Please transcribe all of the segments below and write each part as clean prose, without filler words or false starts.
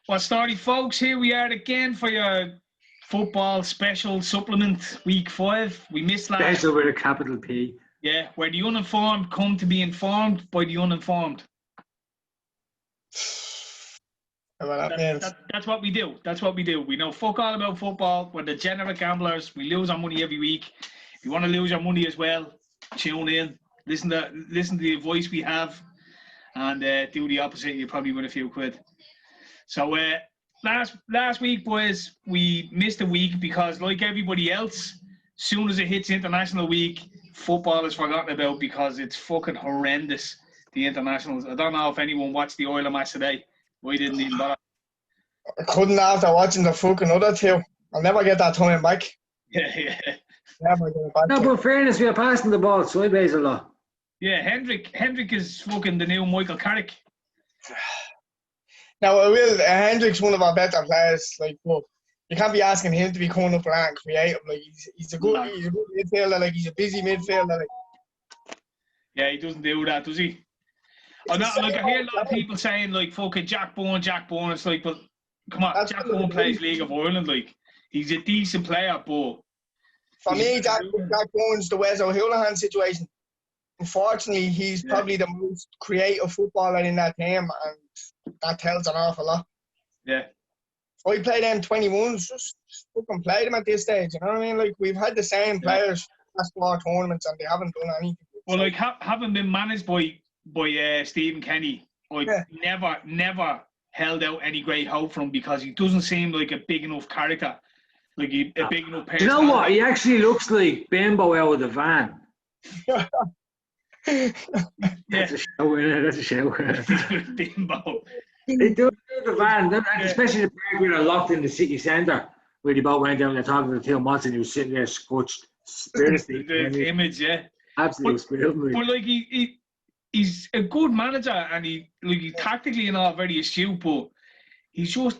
Well, story, folks, here we are again for your football special supplement, week 5. We missed last. Special with a capital P. Yeah, where the uninformed come to be informed by the uninformed. That's what we do. That's what we do. We know fuck all about football. We're degenerate gamblers. We lose our money every week. If you want to lose your money as well, tune in. Listen to the advice we have, and do the opposite. You'll probably win a few quid. So last week, boys, we missed a week because, like everybody else, soon as it hits international week, football is forgotten about because it's fucking horrendous. The internationals. I don't know if anyone watched the Oiler match today. We didn't even bother. I couldn't after watching the fucking other two. I'll never get that time back. Yeah. Never get it back. No, but in fairness, we are passing the ball sideways a lot. Yeah, Hendrick is fucking the new Michael Carrick. Now, Hendrick's one of our better players. Like, well, you can't be asking him to be coming up and creative. Like, he's a good midfielder. Like, he's a busy midfielder. Like. Yeah, he doesn't do that, does he? I hear a lot of people saying, like, fucking Jack Bourne. It's like, but come on, Jack Bourne plays League of Ireland. Like, he's a decent player, but for me, Jack Bourne's the Wes O'Houlihan situation. Unfortunately, he's probably the most creative footballer in that team, and that tells an awful lot. Yeah. If I play them 21s, just fucking play them at this stage, you know what I mean? Like, we've had the same players last 4 tournaments, and they haven't done anything. Well, like, having been managed by Stephen Kenny, never held out any great hope from him because he doesn't seem like a big enough character, like a big enough person. You know what? He actually looks like Bimbo out of the van. That's a show. Bimbo. They do the van, especially the part where they're locked in the city centre, where they both went down and talking to Tim Watson, he was sitting there scotched. The image, yeah. Absolutely. But like he's a good manager, and he tactically and all very astute, but he's a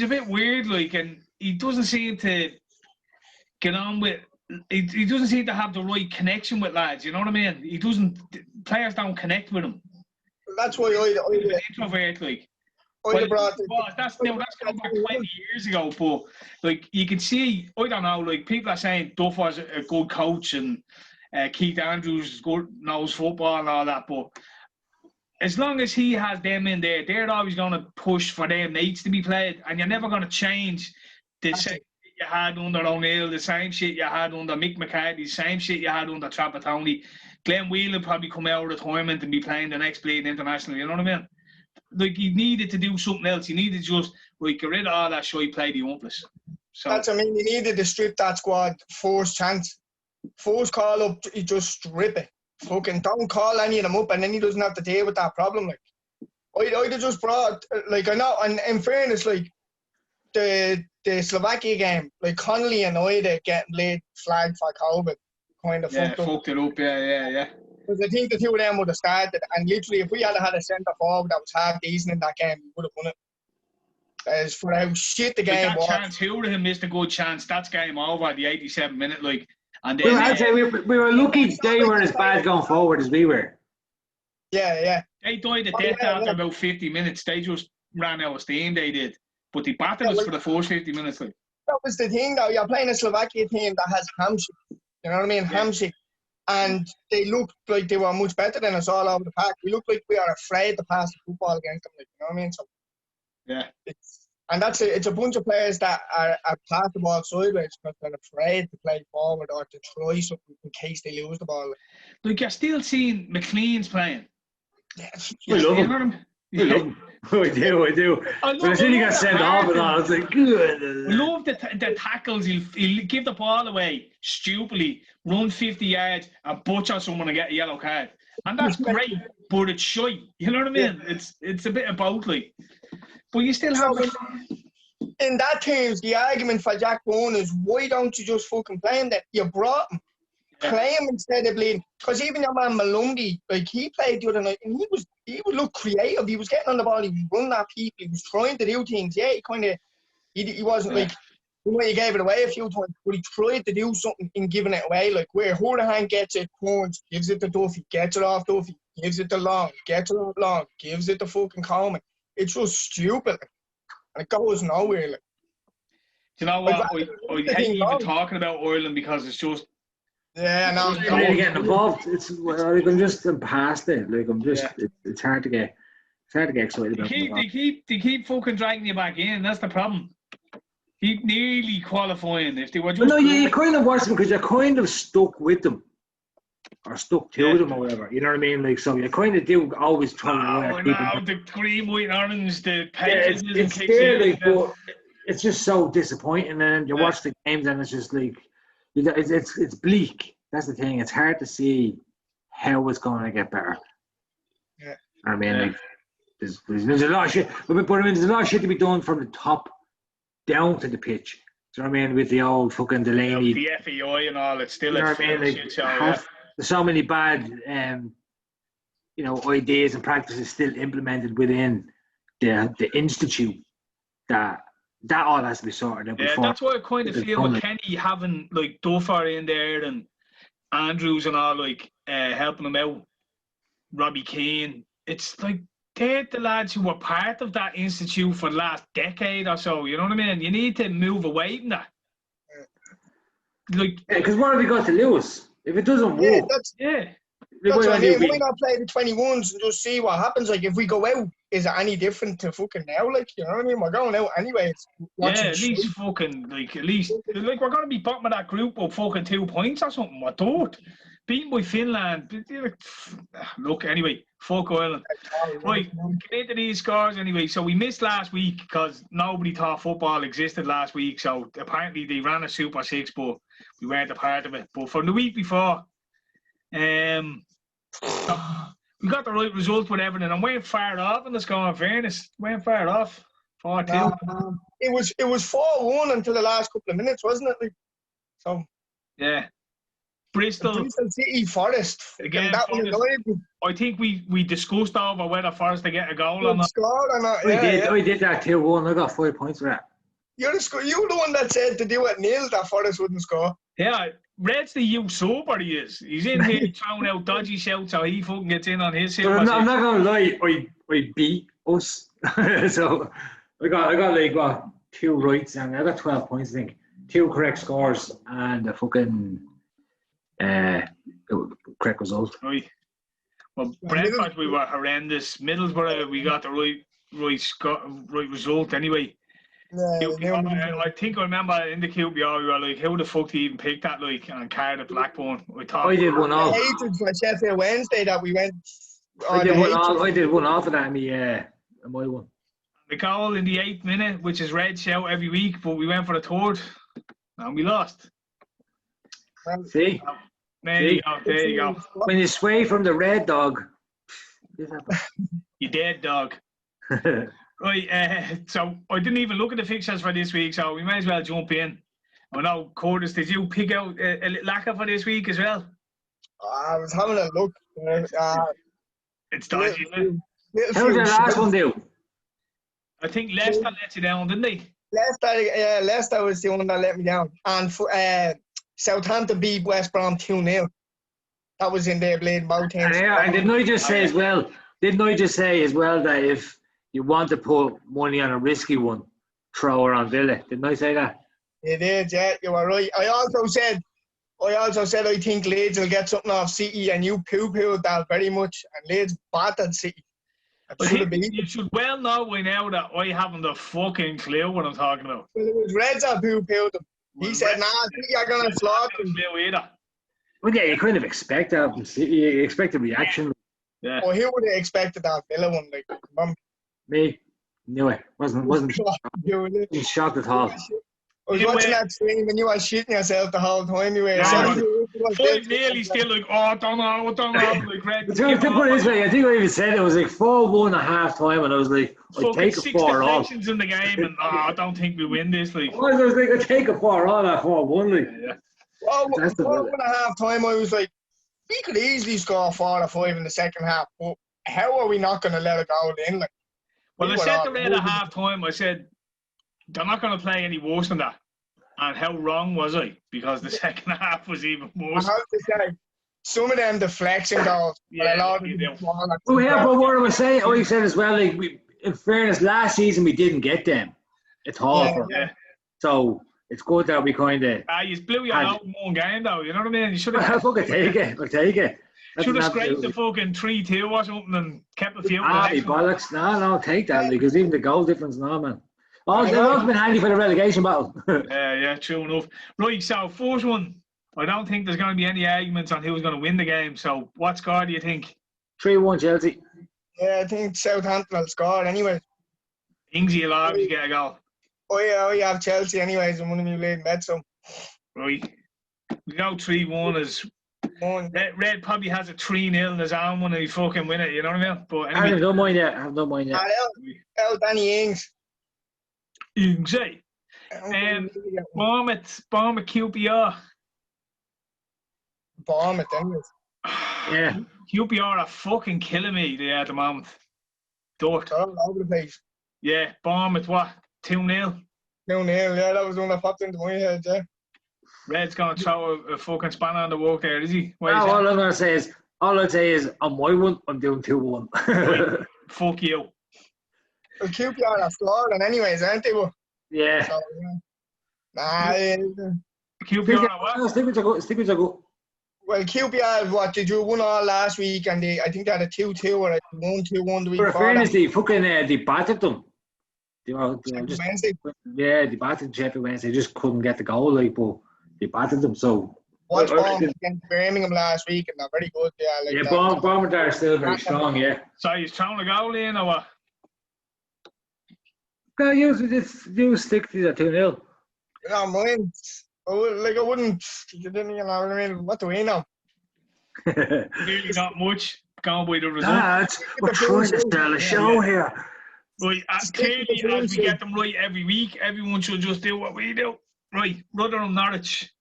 bit weird, like, and he doesn't seem to get on with. He doesn't seem to have the right connection with lads. You know what I mean? Players don't connect with him. That's why he's an introvert, like. That's going back 20 years ago, but like you can see, I don't know, like people are saying Duffer's a good coach and Keith Andrews knows football and all that, but as long as he has them in there, they're always going to push for their mates to be played, and you're never going to change the same shit you had under O'Neill, the same shit you had under Mick McCarthy, the same shit you had under Trapattoni. Glenn Whelan probably come out of retirement and be playing the next Bleeding International, you know what I mean? Like, he needed to do something else. He needed to just, like, get rid of all that shit, play the umphless. So that's what I mean. He needed to strip that squad first chance. First call up, he just strip it. Fucking don't call any of them up, and then he doesn't have to deal with that problem. Like, I'd have just brought, like, I know, and in fairness, like, the Slovakia game, like, Connolly and Ida getting laid flagged for COVID kind of fucked it up, yeah. Because I think the two of them would have started, and literally, if we had had a centre forward that was half decent in that game, we would have won it. As for how shit the game was. Chance, who would have missed a good chance? That's game over at the 87th minute, like. And then, well, I'd say we were lucky they weren't as bad going forward as we were. Yeah. They died of death after about 50 minutes. They just ran out of steam, they did. But they battered us for the first 50 minutes. Like. That was the thing, though. You're playing a Slovakia team that has hamshake. You know what I mean? Hamshake. And they looked like they were much better than us all over the park. We looked like we are afraid to pass the football against them. Like, you know what I mean? So, yeah. It's a bunch of players that are pass the ball sideways because they're afraid to play forward or to try something in case they lose the ball. Like, you're still seeing McLean's playing. Yeah. We love him. We love him. I do. But as soon as he got sent off and all, I was like, good. I love the tackles. He'll give the ball away stupidly, run 50 yards, and butcher someone and get a yellow card. And that's great, but it's shy. You know what I mean? Yeah. It's a bit of both, like. But you still have... In that terms, the argument for Jack Bourne is, why don't you just fucking play him then? You brought him. Yeah. Play him instead of Bleeding. Because even your man Malungi, like, he played the other night, and he would look creative. He was getting on the ball, he was running at people, he was trying to do things. Yeah, he wasn't like, he gave it away a few times, but he tried to do something in giving it away. Like, where Houlihan gets it, Corns, gives it to Duffy, gets it off Duffy, gives it to Long, gets it off Long, gives it to fucking Coleman. it's just stupid. And it goes nowhere. Like. Do you know what? I hate even talking about Ireland because it's just. Yeah, no. It's not really getting involved. It's like I'm just past it. Like I'm just. It's hard to get. It's hard to get excited about. They keep fucking dragging you back in. That's the problem. Keep nearly qualifying if they were just. Well, no, you kind of watch them because you're kind of stuck with them. Or stuck to them or whatever, you know what I mean? Like, so you kind of do always try to keep them. The green, white, and orange, the pages, it's there, like, but it's just so disappointing. And you watch the games, and it's just like, it's bleak. That's the thing. It's hard to see how it's going to get better. Yeah. I mean, like, there's a lot of shit, but I mean, there's a lot of shit to be done from the top down to the pitch. Do you know what I mean? With the old fucking Delaney, the FEI and all, it's still a shit show. There's so many bad, ideas and practices still implemented within the institute that all has to be sorted out. Yeah, that's why I kind of feel with Kenny having like Duffer in there and Andrews and all like helping him out, Robbie Keane. It's like they're the lads who were part of that institute for the last decade or so. You know what I mean? You need to move away from that. Like, because what have we got to lose? If it doesn't work, that's what I mean. Why not play the 21s and just see what happens? Like, if we go out, is it any different to fucking now? Like, you know what I mean? We're going out anyway. At least we're going to be bottom of that group with fucking 2 points or something. I thought. Beaten by Finland. Look, anyway, fuck Ireland. Right, get into these scores anyway. So we missed last week because nobody thought football existed last week. So apparently they ran a Super 6, but we weren't a part of it. But from the week before, we got the right result with everything. And we're far off in the score, in fairness. We're far off. 4-2. It was 4-1 until the last couple of minutes, wasn't it? Like, so. Yeah. Bristol City, Forest. Again, that one I think we discussed over whether Forest to get a goal or not. I did that 2-1. I got 5 points for that. You're the one that said to do it nil that Forest wouldn't score. Yeah, Red's the youth super he is. He's in here throwing out dodgy shouts so he fucking gets in on his I'm not gonna lie, I beat us. So I got like what 2 rights and I got 12 points I think. 2 correct scores and a fucking correct result. Right. Well, Brentford we were horrendous. Middlesbrough we got the right result anyway. I think I remember in the QPR we were like, how the fuck do you even pick that like and Cardiff Blackburn? I did one off. I hated for Sheffield Wednesday that we went. I did one off of that in my one. The goal in the 8th minute, which is Red shout every week, but we went for the 3rd and we lost. See? There you go. When you sway from the red dog, you dead dog. Right, so I didn't even look at the fixtures for this week, so we may as well jump in. I know, Kurtis, did you pick out a little Acca for this week as well? I was having a look. It's dodgy, isn't it? How did the last one do? I think Leicester let you down, didn't they? Leicester was the one that let me down. And Southampton beat West Brom 2-0. That was in their blade mountain. And didn't I just say as well that if you want to put money on a risky one, throw her on Villa? Didn't I say that? You did, yeah, you were right. I also said I think Leeds will get something off City, and you poo-pooed that very much. And Leeds battered City. You should well know by now that I haven't a fucking clue what I'm talking about. Well, it was Reds that poo-pooed them. He said, City are going to slaughter them. Well, yeah, you kind of expect that from City. You expect a reaction. Yeah. Well, who would have expected that Villa one? Like, me. Knew it. Wasn't shocked at all. I was watching that stream and you were shitting yourself the whole time. You were 5-0 still like, I don't know. Like, Red. To put it this way, I think I even said it was like 4-1 at half time, and I was like, I'd take a 4-all. In the game, and I don't think we win this. Like, I was like, I'd take a 4-all at 4-1. Like, yeah. Well, 4-1 at half time, I was like, we could easily score 4 or 5 in the second half, but how are we not going to let it go in? Like, well, I said to Red at half time, I said, they're not going to play any worse than that. And how wrong was I? Because the second half was even worse. I have to say, some of them deflection goals. Yeah, but what I was saying, I said as well, like in fairness, last season we didn't get them at all. Yeah. So it's good that we kind of. You blew your out in one game, though. You know what I mean? You should have. I'll take it. Should have scraped the fucking 3-2 or something and kept a few. Bollocks. No, take that because even the goal difference, no, man. Oh, they've also been handy for the relegation battle. Yeah, true enough. Right, so first one, I don't think there's going to be any arguments on who's going to win the game. So, what score do you think? 3-1 Chelsea. Yeah, I think Southampton will score anyway. Ingsy will obviously get a goal. Oh yeah, I have Chelsea anyways, and one of you leading bet, so. Right. We go 3-1 as. Red probably has a 3-0 in his own when he fucking win it, you know what I mean? But anyway. I have no mind yet. Danny Ings. Ingsy. Bournemouth QPR. Bournemouth, anyways. Yeah. QPR are fucking killing me there at the moment. Dirt. All over the place. Yeah, Bournemouth, what? 2-0? 2-0, yeah, that was one that popped into my head, yeah. Red's going to throw a fucking spanner on the work there, is he? All I'll say is, on my one, I'm doing 2-1. Right. Fuck you. Well, QPR are scoring anyways, aren't they? Yeah. So, yeah. QPR are what? Stickers are good. Well, QPR, they drew 1-1 last week, and I think they had a 2-2 or a 1-2-1 the week before. For fairness, they battered them. They battered Sheffield Wednesday. They just couldn't get the goal, but they battered them. So watch Brom against Birmingham last week, and they're very good. Brom are still very strong. Yeah. So you're throwing a goal in or what? No, you stick to the 2-0. No, mine. I wouldn't. You know what I mean? What do we know? Really not much. Going by the result. We're trying to sell a show here. Right, clearly, as we get them right every week, everyone should just do what we do. Right, Rotherham, Norwich.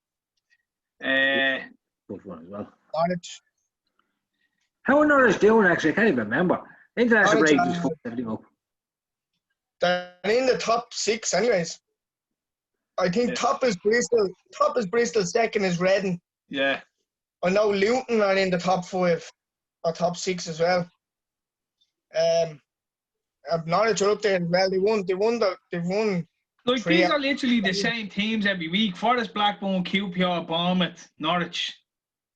Good one as well. Norwich. How are Norwich doing, actually? I can't even remember. International break just fucked everything up. They're in the top 6 anyways. I think top is Bristol, second is Reading. Yeah. I know Luton are in the top 5 or top 6 as well. Norwich are up there as well. They've won. Like, these are literally the same teams every week. Forest, Blackburn, QPR, Bournemouth, Norwich.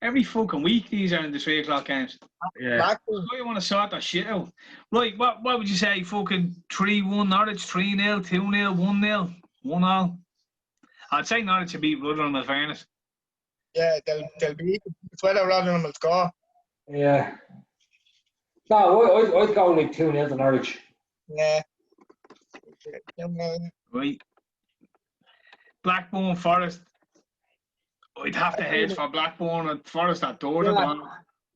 Every fucking week these are in the 3 o'clock games. Yeah. So you want to sort that shit out. Right, what would you say? Fucking 3-1 Norwich, 3-0, 2-0, 1-0, 1-0. I'd say Norwich to beat Rotherham in fairness. Yeah, they'll beat. It's whether Rotherham will score. Yeah. No, I'd go like 2-0 to Norwich. Yeah. Right. Blackburn, Forest. I'd have to hedge for Blackburn and Forest at door.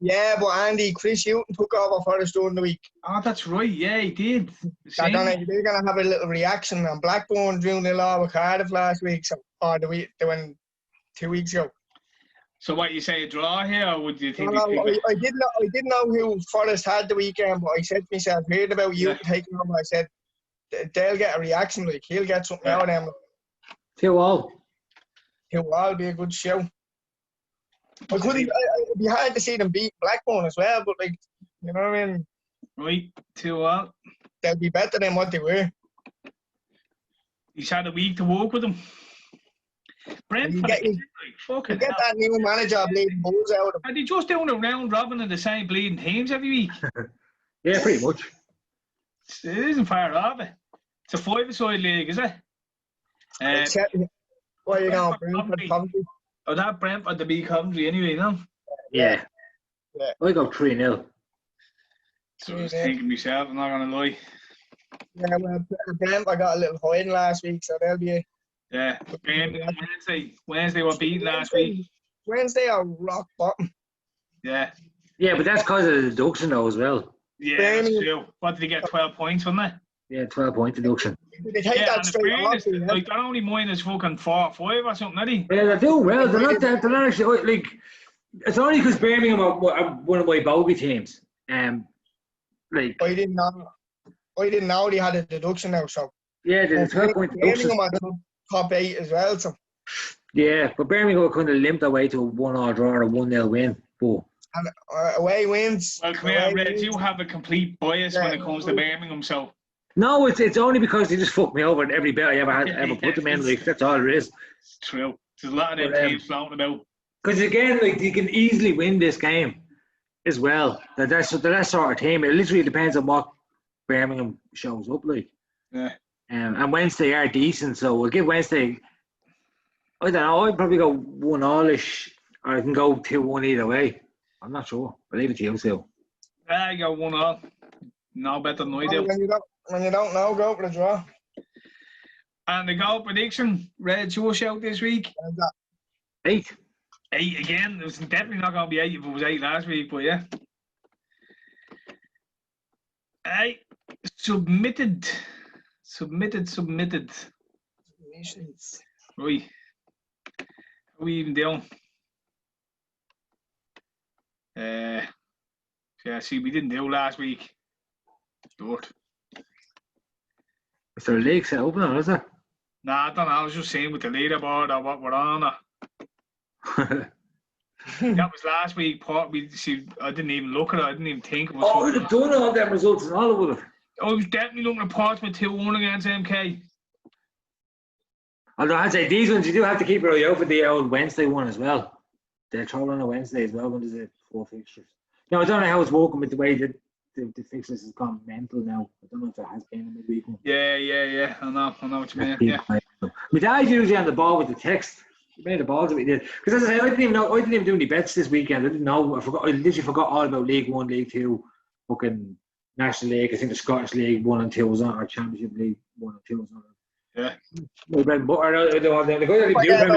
Yeah, but Andy, Chris Hughton took over Forest during the week. Oh, that's right. Yeah, he did. They're gonna have a little reaction. And Blackburn drew 0-0 with Cardiff last week, they went 2 weeks ago. So what, you say a draw here, or would you think? I didn't know who Forest had the weekend, but I said to myself, heard about you taking over. I said they'll get a reaction. Like he'll get something out of them. 2-2. 2-2 be a good show. It'd be hard to see them beat Blackburn as well, but like, you know what I mean? Right, 2-2. They'll be better than what they were. He's had a week to work with them. Brentford, get that new manager bleeding balls out of them. Are they just doing a round robin of the same bleeding teams every week? Yeah, pretty much. It isn't far off it. It's a 5-a-side league, is it? Well, you know, Brentford, Coventry. Oh, that Brentford to beat Coventry anyway, no? Yeah. I go 3-0. So I was thinking myself, I'm not going to lie. Yeah, well, Brentford got a little hiding last week, so they'll be... Yeah, Wednesday were beaten last week. Wednesday are rock bottom. Yeah. Yeah, but that's because of the deduction though as well. Yeah, that's true. What did they get? 12 points, wasn't they? Yeah, 12-point deduction. They take that straight off. Like they're only minus fucking 4 or 5 or something, are they? Yeah, they're doing well. They're not actually like. It's only because Birmingham are one of my bogey teams. Like I didn't know they had a deduction now. So yeah, there's a 12-point deduction. Birmingham are top 8 as well. So yeah, but Birmingham kind of limped away to a 1-1 draw or a 1-0 win. But and away wins. Well, come here, Red. You have a complete bias when it comes to Birmingham, so No, it's only because they just fucked me over in every bet I ever put them in. Like, that's all it is. It's true. There's a lot of them teams floating about. Because again, like, you can easily win this game as well. That sort of team. It literally depends on what Birmingham shows up like. Yeah. And Wednesday are decent, so we'll give Wednesday. I don't know. I'd probably go 1-all-ish, or I can go 2-1 either way. I'm not sure. I'll leave it to you, Sue. Yeah, you go 1-all. No better than I do. When you don't know, go for the draw. And the goal prediction, Red, your shout this week? 8. 8 again. It was definitely not going to be 8 if it was 8 last week, but yeah. 8. Submitted. Submissions. Right. How are we even doing? Yeah, see, we didn't do last week. Short. Is there a league set open or is there? Nah, I don't know. I was just saying with the leaderboard or what we're on. That was last week. I didn't even look at it. I didn't even think it was. Oh, we'd have done all them results and all of it. I was definitely looking at Portsmouth 2-1 against MK. Although I'd say these ones, you do have to keep your eye out for the old Wednesday one as well. They're thrown on a Wednesday as well when there's 4 fixtures. Now, I don't know how it's working with the way that the fixtures has gone mental now. I don't know if there has been a midweek one. Yeah. I know what you mean. Yeah. My dad usually on the ball with the text. He made the balls that we did. Because as I say, I didn't even do any bets this weekend. I didn't know. I literally forgot all about League 1, League 2, fucking National League. I think the Scottish League 1 and 2 was on, or Championship League 1 and 2 was on. Yeah. My bread and butter. Forget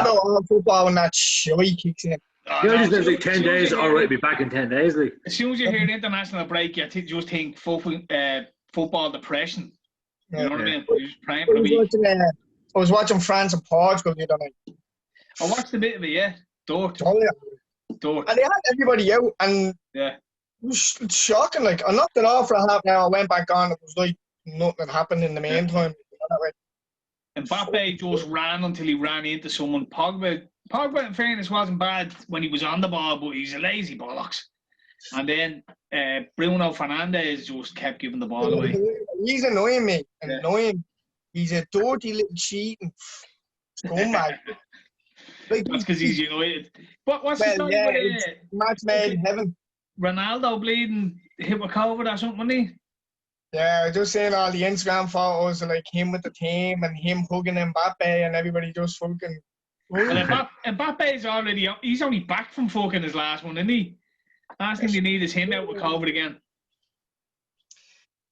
about all football when that shit kicks in. There's like 10 days. All right, be back in 10 days. Like. As soon as you hear the international break, you just think football depression. You know what I mean? You're just praying for the week. I was watching France and Portugal the other night. I watched a bit of it, yeah. Dork. Oh, yeah. Dork. And they had everybody out, and yeah, it was shocking. Like, I knocked it off for a half an hour, I went back on, it was like nothing happened in the meantime. And Mbappe just ran until he ran into someone. Pogba, in fairness, wasn't bad when he was on the ball, but he's a lazy bollocks. And then Bruno Fernandes just kept giving the ball away. He's annoying me. Annoying. He's a dirty little cheating scumbag. Like, that's because he's United. What's the story with match made in heaven? Ronaldo bleeding hit with COVID or something, wasn't he? Yeah, I just seeing all the Instagram photos of like him with the team and him hugging Mbappe and everybody just fucking. Well, Mbappe's he's only back from fucking his last one, isn't he? Last thing you need is him out with COVID again.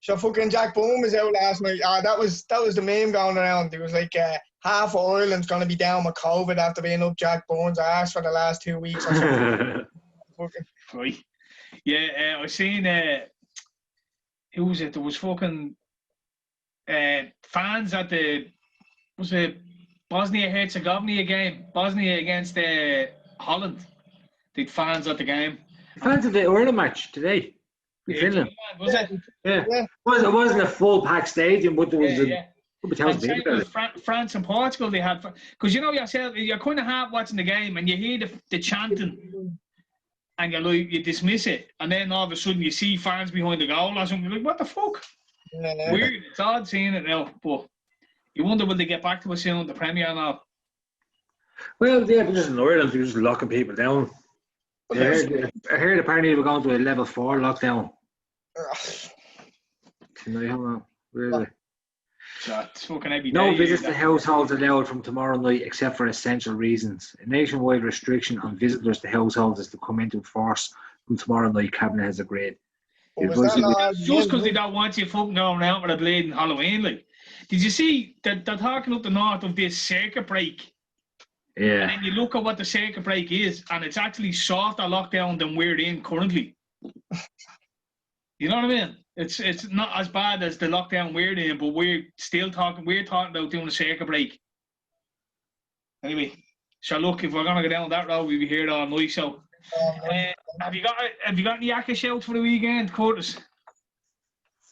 So fucking Jack Boom was out last night. That was the meme going around. There was like half of Ireland's going to be down with COVID after being up Jack Bone's ass for the last 2 weeks or something. Fucking. Right. Yeah, I seen who was it? There was fucking fans at the Bosnia-Herzegovina game. Bosnia against Holland. Did fans at the game. Fans at the Ireland match today. Finland. Was it? Yeah. It wasn't a full packed stadium, but there was France and Portugal, they had, because you know yourself, you're kind of half watching the game and you hear the chanting and you dismiss it, and then all of a sudden you see fans behind the goal or something. You're like, what the fuck? Yeah. Weird. It's odd seeing it now, but you wonder will they get back to us soon, the Premier and all. Well, yeah, but just in Ireland, you're just locking people down. I heard apparently we're going to a level 4 lockdown. Really? No visits to households allowed from tomorrow night except for essential reasons. A nationwide restriction on visitors to households is to come into force from tomorrow night, Cabinet has agreed. Just because they don't want you fucking going out with a bleeding Halloween. Like, did you see that they're talking up the north of this circuit break? Yeah. And then you look at what the circuit break is, and it's actually softer lockdown than we're in currently. You know what I mean? It's not as bad as the lockdown we're in, but we're talking about doing a circuit break. Anyway, so look, if we're gonna go down that road, we'll be here all night. So, have you got any Acca shouts for the weekend, Kurtis?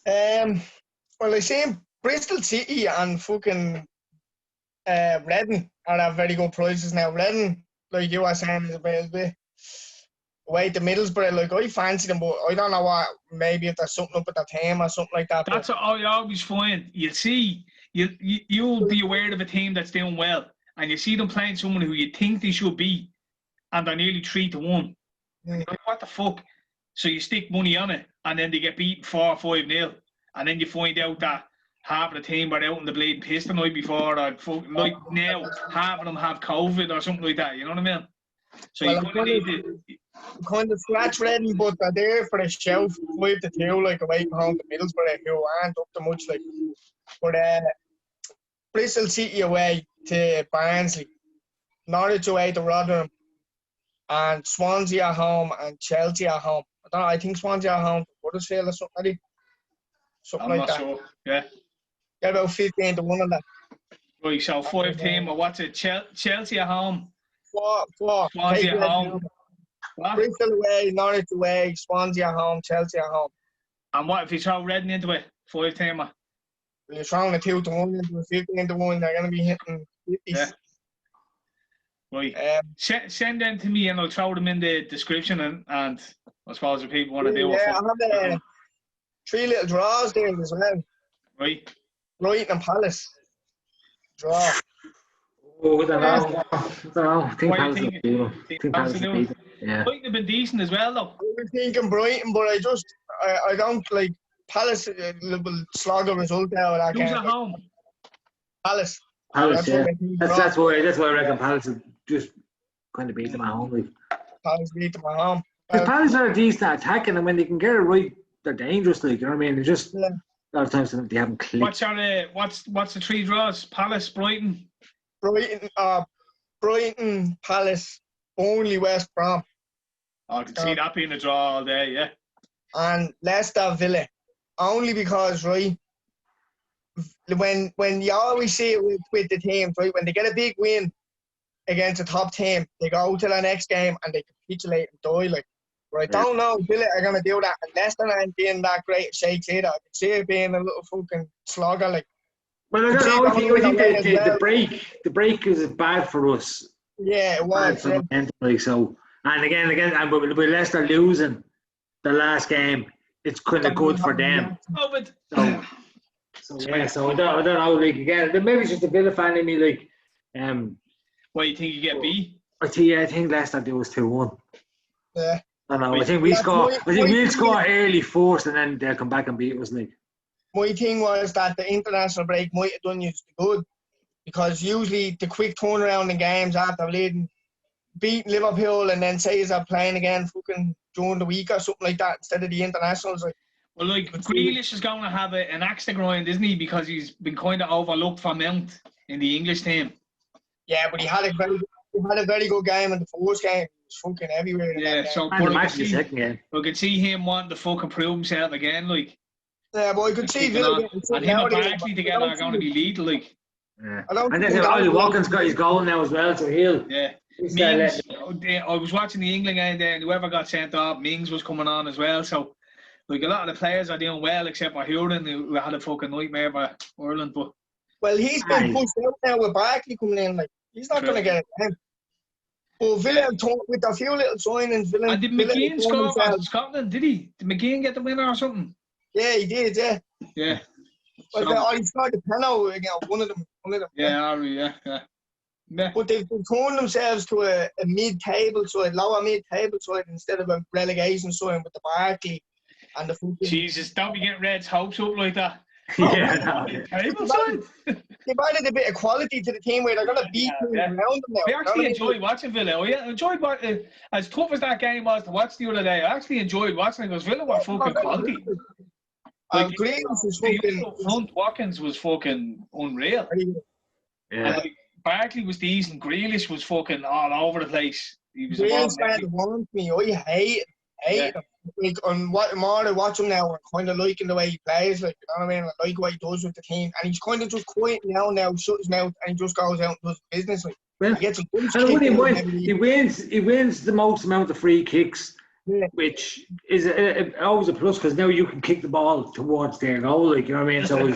Well, I seen Bristol City and fucking Reading are at very good prices now. Reading, like you were saying, is a bit. away to Middlesbrough. Like, I fancy them, but I don't know what. Maybe if there's something up with their team or something like that. That's what I always find. You'll see, you'll be aware of a team that's doing well, and you see them playing someone who you think they should be, and they're nearly 3-1. And you're like, what the fuck? So you stick money on it, and then they get beaten 4-5-0, and then you find out that half of the team were out in the bleeding piss the night before, or like now, half of them have COVID or something like that. You know what I mean? So you kind of scratch Reading, but they're there for a show 5-2, like away from home to Middlesbrough, who aren't up to much. Like, but Bristol City away to Barnsley, Norwich away to Rotherham, and Swansea at home and Chelsea at home. I don't know. I think Swansea at home to Huddersfield or something. Something like that. Sure. Yeah. Get about 15-1 on that. Right. So 5-10. Or what's it? Chelsea at home. 4. Swansea at home. What? Bristol away, Norwich away, Swansea at home, Chelsea at home. And what if you throw Reading into it? 5-10. You're throwing a 2-1 into a 15-1. They're going to be hitting 50s. Yeah. Right. Send them to me and I'll throw them in the description and I suppose if people want to do it. Yeah, I have 3 little draws there as well. Right. Brighton and Palace. Draw. Oh, I don't know. I think Palace will beat them. Yeah. Brighton have been decent as well, though. I was thinking Brighton, but I don't like Palace. Will slog a result out of that game. Who's at home? Palace. Yeah. That's why I reckon Palace will just kind of beat them at home. Like. Palace beat them at home. Because Palace are decent at attacking, and when they can get it right, they're dangerous. Like, you know what I mean? They're just a lot of times they haven't clicked. What's the 3 draws? Palace, Brighton. Brighton, Palace, only West Brom. I can see that being a draw all day, yeah. And Leicester, Villa, only because when you always see it with the teams, right, when they get a big win against a top team, they go to the next game and they capitulate and die. Like, right? Don't know Villa are gonna do that, and Leicester ain't being that great shakes either. I can see it being a little fucking slogger, like. Well, I don't know. I think the break is bad for us. Yeah, it was. So, and again, but with Leicester losing the last game, it's kind of good for them. Oh, but so I don't know. Like, again, maybe it's just a Villa fan in me. Like, what, you think you get B? I think Leicester do us 2-1. Yeah. I don't know. I think we score. I think we'll score early first, and then they'll come back and beat us. Like. My thing was that the international break might have done you good, because usually the quick turnaround in games after beating Liverpool and then say you're playing again fucking during the week or something like that instead of the internationals. Well, like, Grealish is going to have an axe to grind, isn't he? Because he's been kind of overlooked for Mount in the English team. Yeah, but he had a very good game in the first game. He was fucking everywhere. Yeah, so the second game. We could see him wanting to fucking prove himself again, like. Yeah, but I could see Villa and him and Barkley together are going to be lethal, like. Yeah. And then Ollie Watkins got his goal now as well, so he'll. Yeah. Mings, I was watching the England game there, and whoever got sent off, Mings was coming on as well. So, like, a lot of the players are doing well, except for Huron, who had a fucking nightmare for Ireland. But well, he's been pushed out now with Barkley coming in. Like, he's not going to get it again. But Villa, with a few little signings, Villa. And did McGean score for Scotland? Did he? Did McGean get the winner or something? Yeah, he did. Yeah. Yeah. Well, he scored the penalty, one of them. Yeah. But they've turned themselves to a mid-table side, lower mid-table side, instead of a relegation side with the Barkley and the football. Jesus, don't be getting Red's hopes up like that. Yeah, Table side. They've added a bit of quality to the team where they're going to beat them around them now. I actually enjoyed watching Villa. I enjoyed as tough as that game was to watch the other day. I actually enjoyed watching it because Villa were fucking quality. Like, Grealish was fucking front. Watkins was fucking unreal. Yeah. And, like, Barkley was decent. Grealish was fucking all over the place. He was Grealish started warning me. I hate him. Like, on what more I watch him now, I'm kind of liking the way he plays. Like, you know what I mean? I like what he does with the team, and he's kind of just quiet now, shut his mouth, and he just goes out and does business. Like, well, he gets a bunch he wins the most amount of free kicks. Yeah. Which is always a plus, because now you can kick the ball towards their goal, like, you know what I mean? So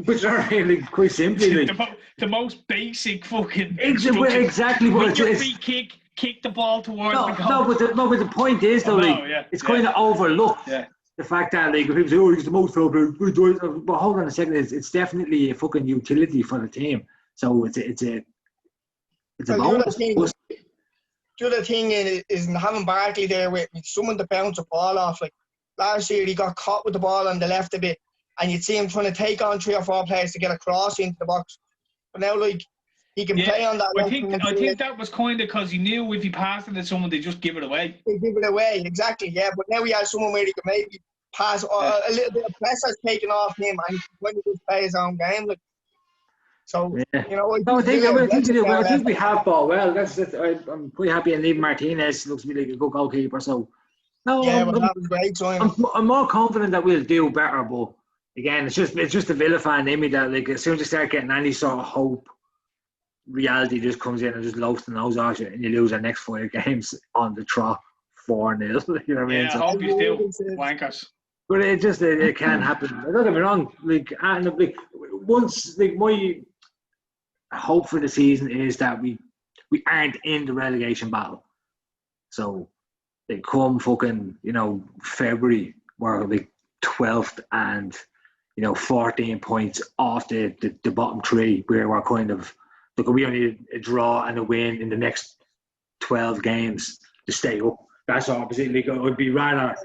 which are really quite simply like, the most basic fucking exactly what your free kick, kick the ball towards the goal. But the point is though, it's kind of overlooked. Yeah. The fact that people say, "Oh, he's the most favorite," but hold on a second, it's definitely a fucking utility for the team. So it's a bonus. The other thing is having Barkley there with someone to bounce the ball off. Like last year, he got caught with the ball on the left a bit, and you'd see him trying to take on 3 or 4 players to get a cross into the box. But now, he can play on that. I think that was kind of because he knew if he passed it to someone, they'd just give it away. They give it away, exactly. Yeah, but now he has someone where he can maybe pass a little bit of pressure's taken off him, and he can just play his own game. So, I think we have ball well. I'm pretty happy, and even Martinez looks to be like a good goalkeeper. So, that was great. I'm more confident that we'll do better. But again, it's just a Villa fan in me that as soon as you start getting any sort of hope, reality just comes in and just loafs the nose off you, and you lose our next 5 games on the trot 4-0. You know what I mean? I hope you still wankers. But it can happen. Don't get me wrong. My hope for the season is that we aren't in the relegation battle. So they come fucking February, we're 12th and 14 points off the bottom 3, where we're kind of we only need a draw and a win in the next 12 games to stay up. That's opposite. It would be rather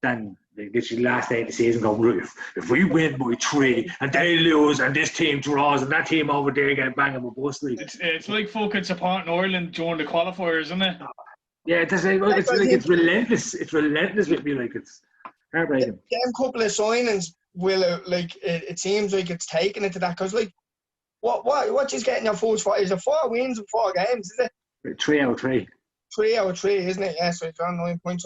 than literally last day of the season going, if we win by 3 and they lose and this team draws and that team over there get banging with bus league. It's like fucking supporting Ireland during the qualifiers, isn't it? Yeah, it's relentless. It's relentless with me. It's heartbreaking. Them couple of signings will it seems like it's taken it to that, because what is getting your first 4? Is it 4 wins in 4 games? Is it 3 out of 3? 3 out of 3, isn't it? Yeah, so it's on 9 points.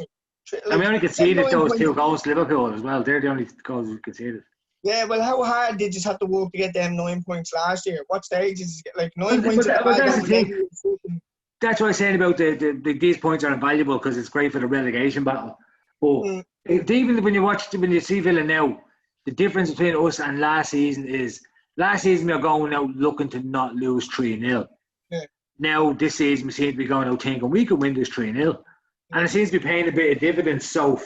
We only conceded those 2 goals to Liverpool as well. They're the only goals we conceded. Yeah, well, how hard did you have to work to get them 9 points last year? What stage is it? 9 points? But that's the thing. That's what I'm saying about these points are invaluable because it's great for the relegation battle. But even when you see Villa now, the difference between us and last season is last season we were going out looking to not lose 3-0. Yeah. Now this season we seem to be going out thinking we can win this 3-0. And it seems to be paying a bit of dividends so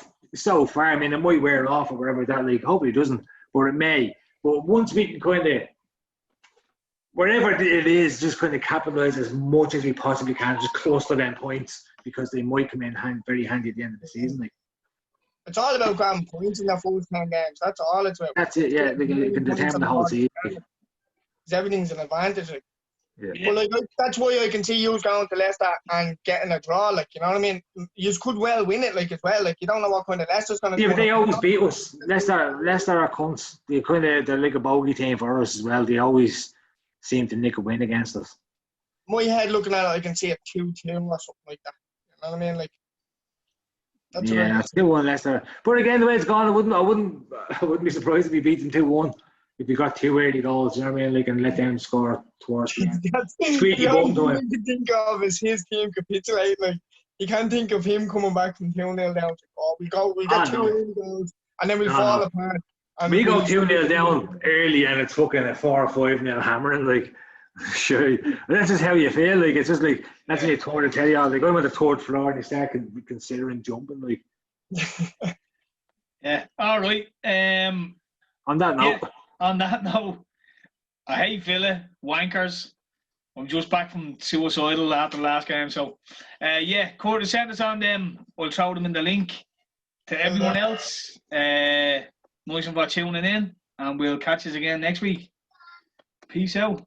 far. I mean, it might wear off or whatever that league. Hopefully it doesn't, but it may. But once we can kind of, wherever it is, just kind of capitalise as much as we possibly can, just cluster them points because they might come in very handy at the end of the season. It's all about grabbing points in their first 10 games. That's all it's about. That's it, yeah. They can determine the whole season. Because everything's an advantage. Yeah. Well, that's why I can see you going to Leicester and getting a draw. You know what I mean? You could well win it, as well. You don't know what kind of Leicester's going to do. Yeah, but they always beat us. Leicester are cunts. They're like a bogey team for us as well. They always seem to nick a win against us. My head looking at it, I can see a 2-2 or something like that. You know what I mean? That's I still want Leicester. But again, the way it's gone, I wouldn't be surprised if we beat them 2-1. If we got 2 early goals, you know what I mean? And let them score towards the end. The only thing you can think of is his team capitulate. You can't think of him coming back from 2-0 down to we got 2 early goals and then we fall apart. And we go 2-0 down early and it's fucking a 4 or 5-0 hammering. Sure. That's just how you feel. It's just that's when you tour to tell you all. I'm on the 3rd floor and you start considering jumping. Yeah. All right. On that note. Yeah. On that note, I hate Villa, wankers. I'm just back from suicidal after the last game. So, Kurtis, send us on them. We'll throw them in the link to everyone else. Nice one for tuning in. And we'll catch us again next week. Peace out.